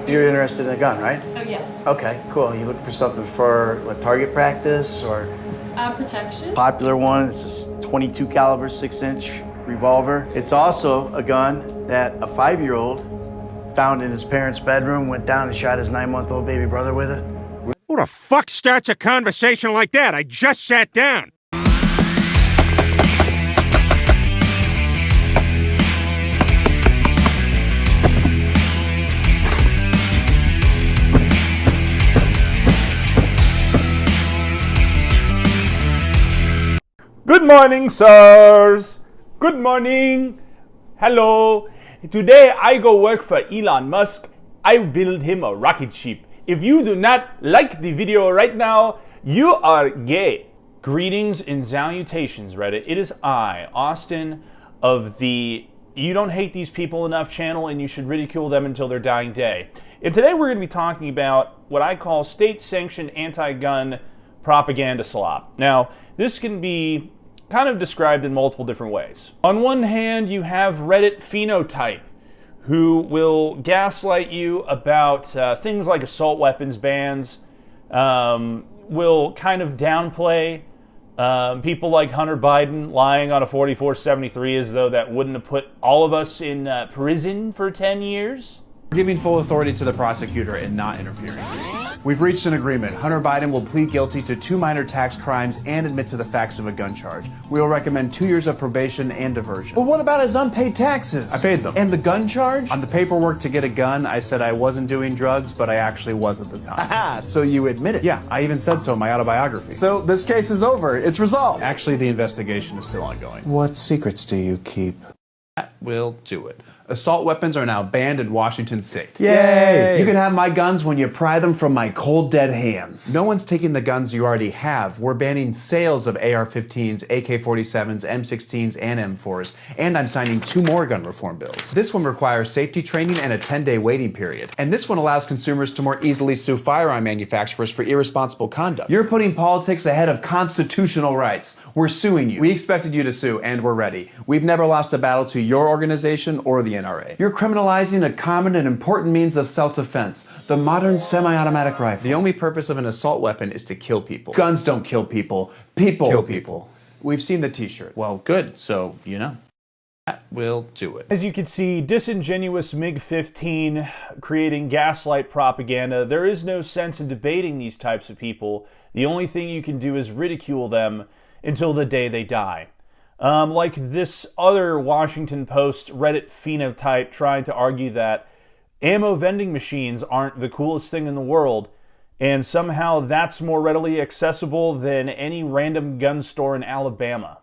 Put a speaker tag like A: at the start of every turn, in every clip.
A: You're interested in a gun, right?
B: Oh, yes.
A: Okay, cool. You looking for something for what, target practice or?
B: Protection.
A: Popular one, it's a 22 caliber 6-inch revolver. It's also a gun that a 5-year-old found in his parents' bedroom, went down and shot his 9-month-old baby brother with it.
C: Who the fuck starts a conversation like that? I just sat down.
D: Good morning, sirs. Good morning. Hello. Today I go work for Elon Musk. I build him a rocket ship. If you do not like the video right now, you are gay. Greetings and salutations, Reddit. It is I, Austin, of the You Don't Hate These People Enough channel, and you should ridicule them until their dying day. And today we're going to be talking about what I call state-sanctioned anti-gun propaganda slop. Now, this can be kind of described in multiple different ways. On one hand, you have Reddit phenotype, who will gaslight you about things like assault weapons bans, will kind of downplay people like Hunter Biden lying on a 4473 as though that wouldn't have put all of us in prison for 10 years.
E: Giving full authority to the prosecutor and not interfering. We've reached an agreement. Hunter Biden will plead guilty to 2 minor tax crimes and admit to the facts of a gun charge. We will recommend 2 years of probation and diversion.
F: But what about his unpaid taxes?
E: I paid them.
F: And the gun charge?
E: On the paperwork to get a gun, I said I wasn't doing drugs, but I actually was at the time.
F: Aha, so you admit it.
E: Yeah, I even said so in my autobiography.
F: So this case is over. It's resolved.
E: Actually, the investigation is still ongoing.
F: What secrets do you keep?
E: That will do it. Assault weapons are now banned in Washington state.
F: Yay!
E: You can have my guns when you pry them from my cold, dead hands. No one's taking the guns you already have. We're banning sales of AR-15s, AK-47s, M16s, and M4s. And I'm signing 2 more gun reform bills. This one requires safety training and a 10-day waiting period. And this one allows consumers to more easily sue firearm manufacturers for irresponsible conduct. You're putting politics ahead of constitutional rights. We're suing you. We expected you to sue, and we're ready. We've never lost a battle to your organization or the NRA. You're criminalizing a common and important means of self-defense, the modern semi-automatic rifle. The only purpose of an assault weapon is to kill people. Guns don't kill people. People kill people. We've seen the t-shirt. Well, good, so you know. That will do it.
D: As you can see, disingenuous MiG-15 creating gaslight propaganda. There is no sense in debating these types of people. The only thing you can do is ridicule them until the day they die. Like this other Washington Post Reddit phenotype trying to argue that ammo vending machines aren't the coolest thing in the world, and somehow that's more readily accessible than any random gun store in Alabama.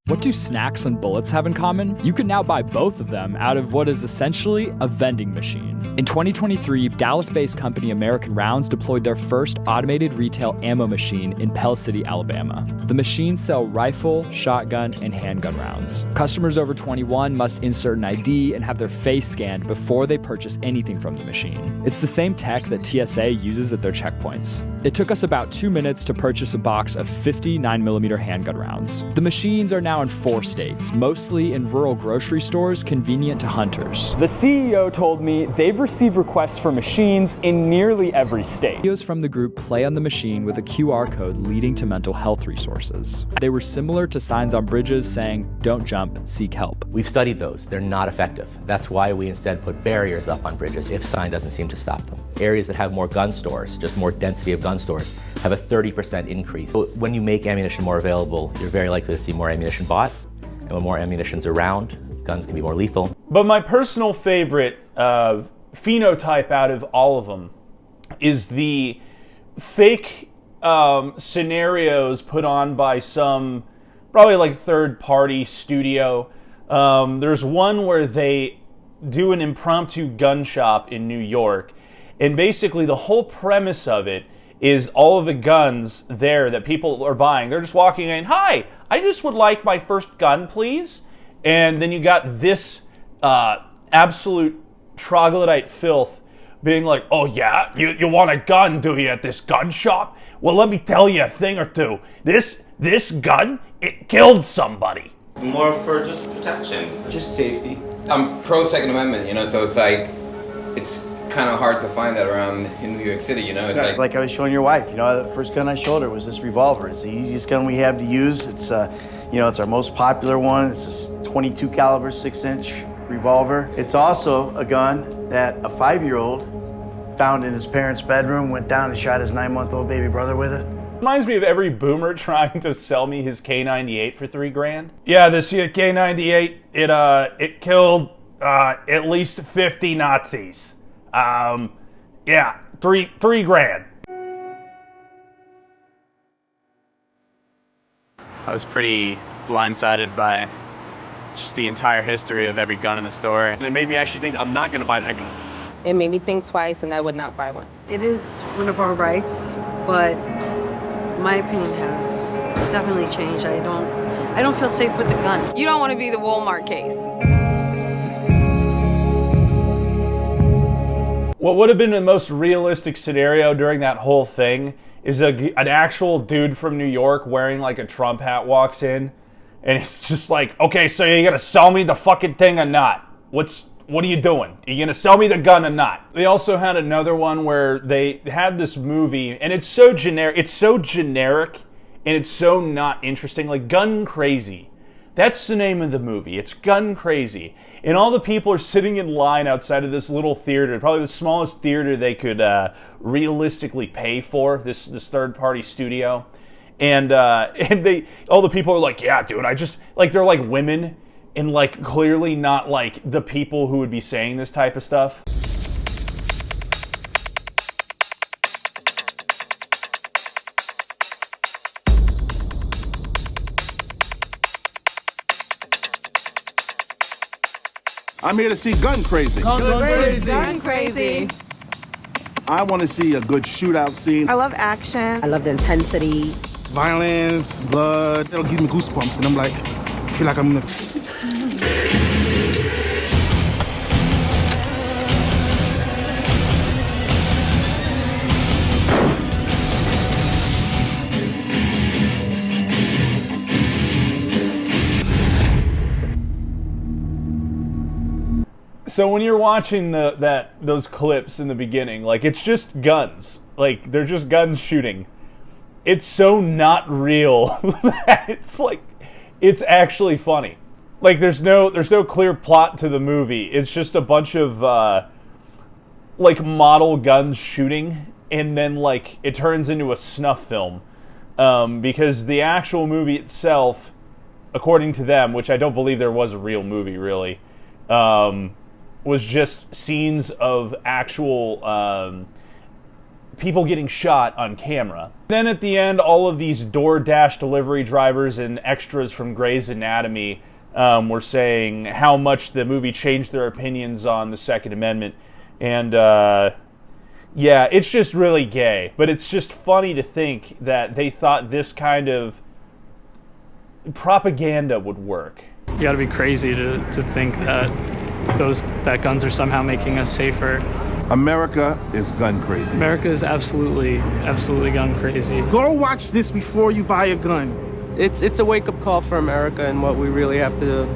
G: What do snacks and bullets have in common? You can now buy both of them out of what is essentially a vending machine. In 2023, Dallas-based company American Rounds deployed their first automated retail ammo machine in Pell City, Alabama. The machines sell rifle, shotgun, and handgun rounds. Customers over 21 must insert an ID and have their face scanned before they purchase anything from the machine. It's the same tech that TSA uses at their checkpoints. It took us about 2 minutes to purchase a box of 50 9mm handgun rounds. The machines are now in 4 states, mostly in rural grocery stores convenient to hunters.
H: The CEO told me they've received requests for machines in nearly every state.
G: Videos from the group play on the machine with a QR code leading to mental health resources. They were similar to signs on bridges saying, "Don't jump, seek help."
I: We've studied those. They're not effective. That's why we instead put barriers up on bridges if sign doesn't seem to stop them. Areas that have more gun stores, just more density of gun stores, have a 30% increase. So when you make ammunition more available, you're very likely to see more ammunition bought. And when more ammunition's around, guns can be more lethal.
D: But my personal favorite phenotype out of all of them is the fake scenarios put on by some probably like third-party studio. There's one where they do an impromptu gun shop in New York, and basically the whole premise of it is all of the guns there that people are buying. They're just walking in, "Hi, I just would like my first gun, please." And then you got this absolute troglodyte filth being like, "Oh yeah, you want a gun, do you, at this gun shop? Well, let me tell you a thing or two. This gun, it killed somebody."
J: More for just protection.
F: Just safety.
J: I'm pro Second Amendment, you know, so it's like, it's
B: kind of hard to find that around in New York City, you know? It's
A: like I was showing your wife, you know, the first gun I showed her was this revolver. It's the easiest gun we have to use. It's, you know, it's our most popular one. It's this 22 caliber 6-inch revolver. It's also a gun that a 5-year-old found in his parents' bedroom, went down and shot his 9-month-old baby brother with it.
D: Reminds me of every boomer trying to sell me his K98 for $3 grand. Yeah, this K98, it killed at least 50 Nazis. Yeah, $3 grand.
J: I was pretty blindsided by just the entire history of every gun in the store. And it made me actually think I'm not gonna buy that gun.
K: It made me think twice and I would not buy one.
L: It is one of our rights, but my opinion has definitely changed. I don't feel safe with the gun.
M: You don't want to be the Walmart case.
D: What would have been the most realistic scenario during that whole thing is an actual dude from New York wearing like a Trump hat walks in, and it's just like, okay, so you're gonna sell me the fucking thing or not? What are you doing? Are you gonna sell me the gun or not? They also had another one where they had this movie, and it's so generic, and it's so not interesting, like Gun Crazy. That's the name of the movie. It's Gun Crazy. And all the people are sitting in line outside of this little theater, probably the smallest theater they could realistically pay for, this third-party studio. And all the people are like, yeah, dude, they're like women, and like clearly not like the people who would be saying this type of stuff.
N: I'm here to see Gun Crazy.
M: Gun Crazy. Gun Crazy.
N: I want to see a good shootout scene.
M: I love action.
L: I love the intensity.
N: Violence, blood. It'll give me goosebumps, and I'm like, I feel like I'm in the...
D: So when you're watching those clips in the beginning, like it's just guns. Like they're just guns shooting. It's so not real that it's actually funny. Like there's no clear plot to the movie. It's just a bunch of like model guns shooting, and then like it turns into a snuff film. Because the actual movie itself, according to them, which I don't believe there was a real movie really, was just scenes of actual people getting shot on camera. Then at the end, all of these DoorDash delivery drivers and extras from Grey's Anatomy were saying how much the movie changed their opinions on the Second Amendment. And yeah, it's just really gay. But it's just funny to think that they thought this kind of propaganda would work.
O: You gotta be crazy to think that guns are somehow making us safer.
N: America is gun crazy.
O: America is absolutely gun crazy.
P: Go watch this before you buy a gun.
Q: It's a wake-up call for America and what we really have to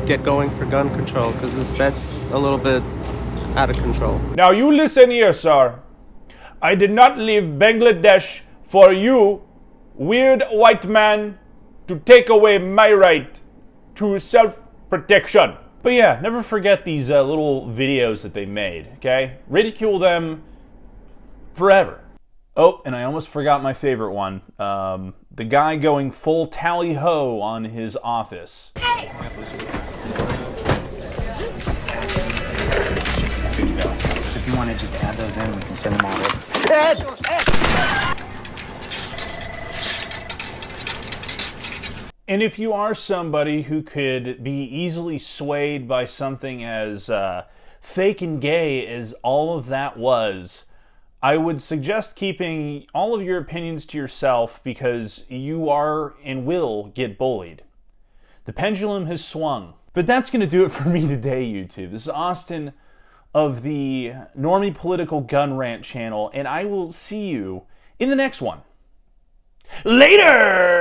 Q: get going for gun control, because that's a little bit out of control.
D: Now you listen here, sir. I did not leave Bangladesh for you, weird white man, to take away my right to self-protection. But yeah, never forget these little videos that they made, okay? Ridicule them forever. Oh, and I almost forgot my favorite one. The guy going full tally-ho on his office.
R: Hey! So if you want to just add those in, we can send them all over.
D: And if you are somebody who could be easily swayed by something as fake and gay as all of that was, I would suggest keeping all of your opinions to yourself, because you are and will get bullied. The pendulum has swung. But that's going to do it for me today, YouTube. This is Austin of the Normie Political Gun Rant channel, and I will see you in the next one. Later!